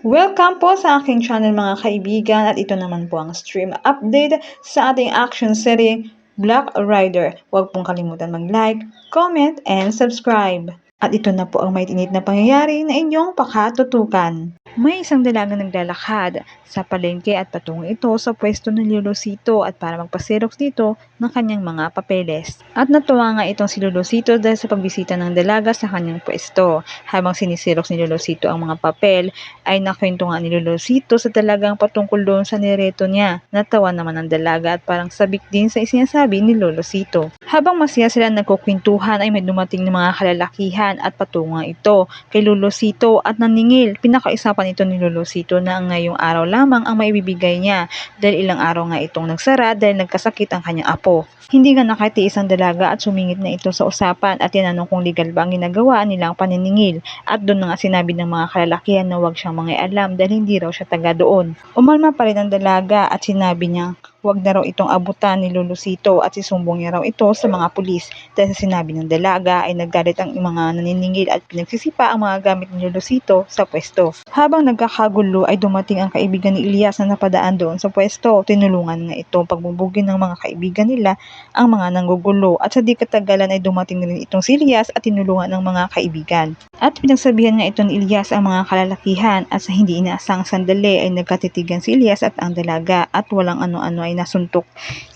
Welcome po sa aking channel mga kaibigan at ito naman po ang stream update sa ating action series Black Rider. Huwag pong kalimutan mag-like, comment, and subscribe. At ito na po ang may tinit na pangyayari na inyong pakatutukan. May isang dalagang naglalakad sa palengke at patungo ito sa pwesto ng Lulosito at para magpaserox dito ng kanyang mga papeles. At natuwa nga itong si Lulosito dahil sa pagbisita ng dalaga sa kanyang pwesto. Habang sinisirox ni Lulosito ang mga papel ay nakwento nga ni Lulosito sa dalagang patungkol doon sa nireto niya. Natawa naman ang dalaga at parang sabik din sa isinasabi ni Lulosito. Habang masaya sila nagkukwentuhan ay may dumating ng mga kalalakihan at patungo ito kay Lulosito at naningil. Pinakaisapan ito ni Lulosito na ngayong araw lamang ang maibibigay niya dahil ilang araw nga itong nagsara dahil nagkasakit ang kanyang apo. Hindi nga nakatiis ang dalaga at sumingit na ito sa usapan at tinanong kung legal ba ang ginagawa nilang paniningil at doon na nga sinabi ng mga kalalakihan na huwag siyang mangialam dahil hindi raw siya taga doon. Umalma pa rin ang dalaga at sinabi niya huwag na raw itong abutan ni Lulosito at isumbong niya raw ito sa mga pulis dahil sa sinabi ng dalaga ay naggalit ang mga naniningil at pinagsisipa ang mga gamit ni Lulosito sa pwesto. Habang nagkakagulo ay dumating ang kaibigan ni Elias na napadaan doon sa pwesto. Tinulungan nga ito pagbubugin ng mga kaibigan nila ang mga nanggugulo at sa di katagalan ay dumating rin itong si Elias at tinulungan ng mga kaibigan. At pinagsabihan nga ito ni Elias ang mga kalalakihan at sa hindi inaasang sandali ay nagkatitigan si Elias at ang dalaga at walang ano-ano ay nasuntok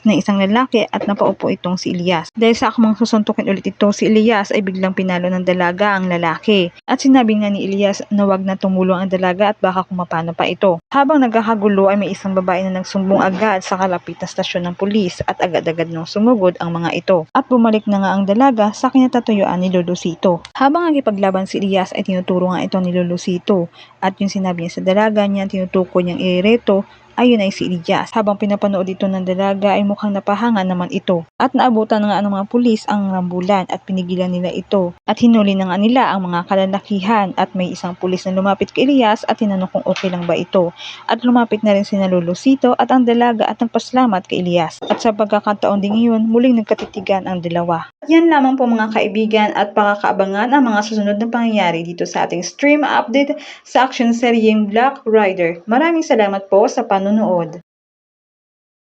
ng isang lalaki at napaupo itong si Elias. Dahil sa akmang susuntukin ulit ito si Elias ay biglang pinalo ng dalaga ang lalaki. At sinabi nga ni Elias na wag na tumulong ang dalaga at baka kumapano pa ito. Habang nagkakagulo ay may isang babae na nagsumbong agad sa kalapit na stasyon ng pulis at agad-agad nang sumugod ang mga ito. At bumalik na nga ang dalaga sa kinatatuyuan ni Lulosito. Habang nagipaglaban si Elias ay tinuturo nga ito ni Lulosito at yung sinabi niya sa dalaga niya tinutukoy niyang ireto ayun ay si Elias. Habang pinapanood ito ng dalaga ay mukhang napahanga naman ito. At naabutan nga ng mga pulis ang rambulan at pinigilan nila ito. At hinuli na nga nila ang mga kalalakihan at may isang pulis na lumapit kay Elias at tinanong kung okay lang ba ito. At lumapit na rin sina Lulosito at ang dalaga at nagpasalamat kay Elias. At sa pagkakataon din ngayon muling nagkatitigan ang dalawa. Yan lamang po mga kaibigan at pakakaabangan ang mga susunod na pangyayari dito sa ating stream update sa action seryeng Black Rider. Maraming salamat po sa panonood.